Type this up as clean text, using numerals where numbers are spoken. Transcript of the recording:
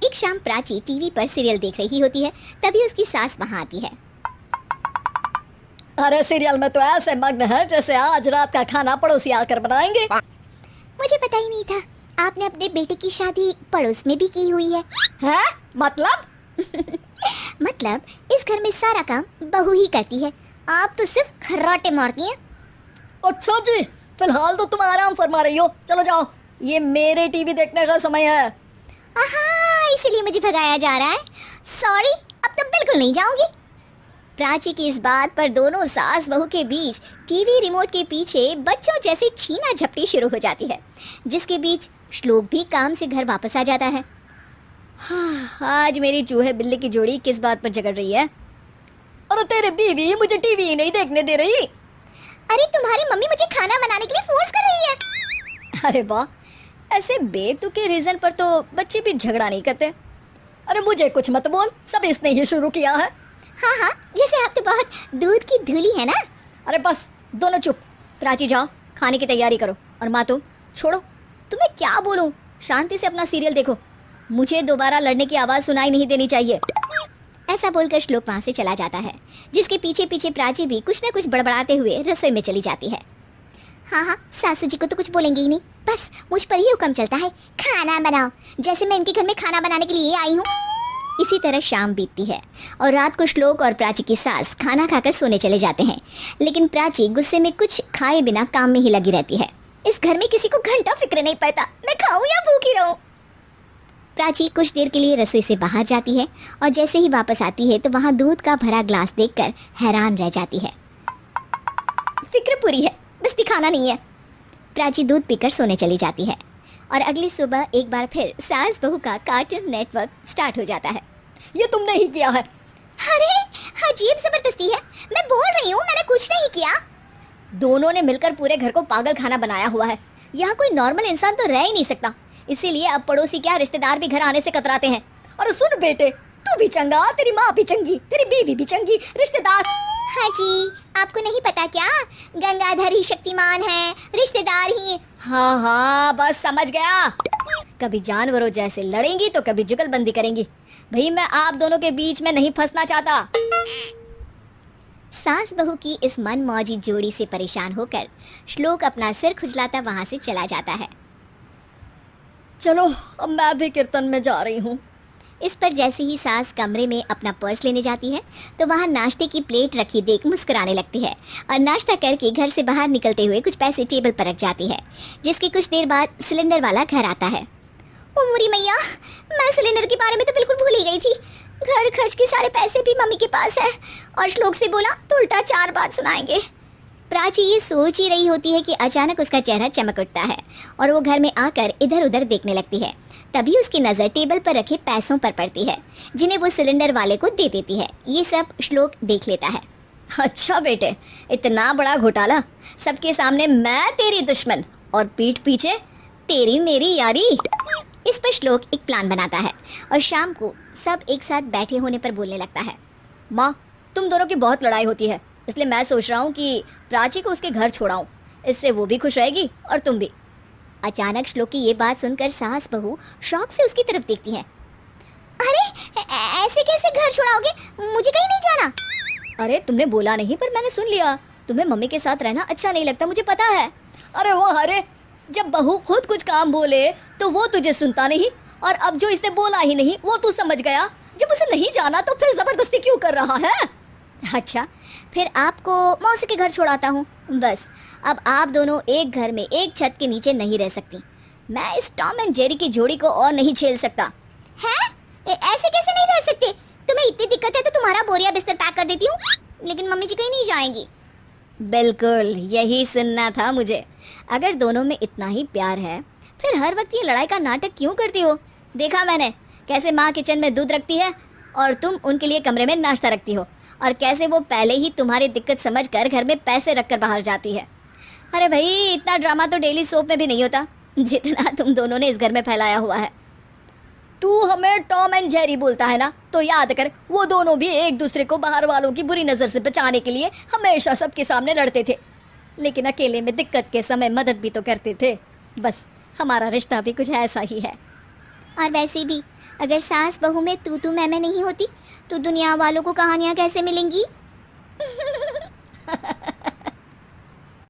एक शाम प्राची टीवी पर सीरियल देख रही होती है, तभी उसकी सास वहाँ आती है। अरे सीरियल में तो ऐसे मग्न है जैसे आज रात का खाना पड़ोसी आकर बनाएंगे। मुझे पता ही नहीं था आपने अपने बेटे की शादी पड़ोस में भी की हुई है। हैं? मतलब? मतलब इस घर में सारा काम बहू ही करती है, आप तो सिर्फ खर्राटे मारती हैं। अच्छा जी, फिलहाल तो तुम आराम फरमा रही हो, चलो जाओ, ये मेरे टीवी देखने का समय है। आहा, इसलिए मुझे भगाया जा रहा है। सॉरी, अब तो बिल्कुल नहीं जाऊंगी। प्राची की इस बात पर दोनों सास बहू के बीच टीवी रिमोट के पीछे बच्चों जैसे छीना झपटी शुरू हो जाती है, जिसके बीच श्लोक भी काम से घर वापस आ जाता है। हाँ, आज मेरी चूहे बिल्ली की जोड़ी किस बात पर झगड़ रही है? अरे तेरी बीवी मुझे टीवी ही नहीं देखने दे रही। अरे तुम्हारी मम्मी मुझे खाना बनाने के लिए फोर्स कर रही है। अरे वाह, ऐसे बेतुके रीजन पर तो बच्चे भी झगड़ा नहीं करते। अरे मुझे कुछ मत बोल, सब इसने ही शुरू किया है। हाँ हाँ, जैसे आप तो बहुत दूध की धूली है ना। अरे बस दोनों चुप। प्राची जाओ, खाने की तैयारी करो। और माँ तुम छोड़ो, तुम्हें क्या बोलूं, शांति से अपना सीरियल देखो, मुझे दोबारा लड़ने की आवाज़ सुनाई नहीं देनी चाहिए। ऐसा बोलकर श्लोक वहाँ से चला जाता है, जिसके पीछे पीछे प्राची भी कुछ न कुछ बड़बड़ाते हुए रसोई में चली जाती है। हाँ हाँ, सासू जी को तो कुछ बोलेंगे ही नहीं, बस मुझ पर ही हुक्म चलता है, खाना बनाओ, जैसे मैं इनके घर में खाना बनाने के लिए आई हूँ। इसी तरह शाम बीतती है और रात को श्लोक और प्राची की सास खाना खाकर सोने चले जाते हैं, लेकिन प्राची गुस्से में कुछ खाए बिना काम में ही लगी रहती है। इस घर में किसी को घंटा फिक्र नहीं पड़ता, मैं खाऊं या भूखी रहूं। प्राची कुछ देर के लिए रसोई से बाहर जाती है और जैसे ही वापस आती है तो वहाँ दूध का भरा ग्लास देखकर हैरान रह जाती है। फिक्र पूरी है, बस दिखाना नहीं है। प्राची दूध पीकर सोने चली जाती है और अगली सुबह एक बार फिर सास बहू का कार्टून नेटवर्क स्टार्ट हो जाता है। ये तुमने ही किया है। अरे अजीब जबरदस्ती है, मैं बोल रही हूँ मैंने कुछ नहीं किया। दोनों ने मिलकर पूरे घर को पागल खाना बनाया हुआ है। यहाँ कोई नॉर्मल इंसान तो रह ही नहीं सकता, इसीलिए अब पड़ोसी क्या रिश्तेदार भी घर आने से कतराते हैं। और सुन बेटे, तू भी चंगा, तेरी माँ भी चंगी, तेरी बीवी भी चंगी, रिश्तेदार। हाँ जी, आपको नहीं पता क्या, गंगाधर ही शक्तिमान है, रिश्तेदार ही। हाँ हाँ, बस समझ गया। कभी जानवरों जैसे लड़ेंगी तो कभी जुगलबंदी करेंगी। भाई मैं आप दोनों के बीच में नहीं फंसना चाहता। सास बहू की इस मन मौजी जोड़ी से परेशान होकर श्लोक अपना सिर खुजलाता वहां से चला जाता है। चलो अब मैं भी कीर्तन में जा रही हूँ। इस पर जैसे ही सास कमरे में अपना पर्स लेने जाती है तो वहाँ नाश्ते की प्लेट रखी देख मुस्कुराने लगती है और नाश्ता करके घर से बाहर निकलते हुए कुछ पैसे टेबल पर रख जाती है, जिसके कुछ देर बाद सिलेंडर वाला घर आता है। ओ मुरी मैया, मैं सिलेंडर के बारे में तो बिल्कुल भूल ही गई थी। घर खर्च के सारे पैसे भी मम्मी के पास है और श्लोक से बोला तो उल्टा 4 बात सुनाएंगे। प्राची ये सोच ही रही होती है कि अचानक उसका चेहरा चमक उठता है और वो घर में आकर इधर उधर देखने लगती है। तभी उसकी नज़र टेबल पर रखे पैसों पर पड़ती है, जिन्हें वो सिलेंडर वाले को दे देती है। ये सब श्लोक देख लेता है। अच्छा बेटे, इतना बड़ा घोटाला, सबके सामने मैं तेरी दुश्मन और पीठ पीछे तेरी मेरी यारी। इस पर श्लोक एक प्लान बनाता है और शाम को सब एक साथ बैठे होने पर बोलने लगता है। माँ, तुम दोनों की बहुत लड़ाई होती है, इसलिए मैं सोच रहा हूँ कि प्राची को उसके घर छोड़ाऊँ, इससे वो भी खुश रहेगी और तुम भी। अचानक श्लोक की ये बात सुनकर सास बहू शौक से उसकी तरफ देखती हैं। अरे ऐसे कैसे घर छोड़ाओगे, मुझे कहीं नहीं जाना। अरे तुमने बोला नहीं पर मैंने सुन लिया, तुम्हें मम्मी के साथ रहना अच्छा नहीं लगता, मुझे पता है। अरे वो अरे, जब बहू खुद कुछ काम बोले तो वो तुझे सुनता नहीं, और अब जो इसने बोला ही नहीं वो तू समझ गया। जब उसे नहीं जाना तो फिर जबरदस्ती क्यों कर रहा है? अच्छा, फिर आपको मौसी के घर छोड़ाता हूँ। बस अब आप दोनों एक घर में एक छत के नीचे नहीं रह सकती। मैं इस टॉम एंड जेरी की जोड़ी को और नहीं झेल सकता। हैं? ऐसे कैसे नहीं रह सकते? तुम्हें इतनी दिक्कत है तो तुम्हारा बोरिया बिस्तर पैक कर देती हूँ, लेकिन मम्मी जी कहीं नहीं जाएंगी। बिल्कुल यही सुनना था मुझे। अगर दोनों में इतना ही प्यार है फिर हर वक्त ये लड़ाई का नाटक क्यों करती हो? देखा मैंने कैसे माँ किचन में दूध रखती है और तुम उनके लिए कमरे में नाश्ता रखती हो, और कैसे वो पहले ही तुम्हारी दिक्कत समझकर घर में पैसे रखकर बाहर जाती है। अरे भाई, इतना ड्रामा तो डेली सोप में भी नहीं होता जितना तुम दोनों ने इस घर में फैलाया हुआ है। तू हमें टॉम एंड जेरी बोलता है ना, तो याद कर वो दोनों भी एक दूसरे को बाहर वालों की बुरी नज़र से बचाने के लिए हमेशा सबके सामने लड़ते थे, लेकिन अकेले में दिक्कत के समय मदद भी तो करते थे। बस हमारा रिश्ता भी कुछ ऐसा ही है। और वैसे भी अगर सास बहू में तू मैं नहीं होती तो दुनिया वालों को कहानियाँ कैसे मिलेंगी?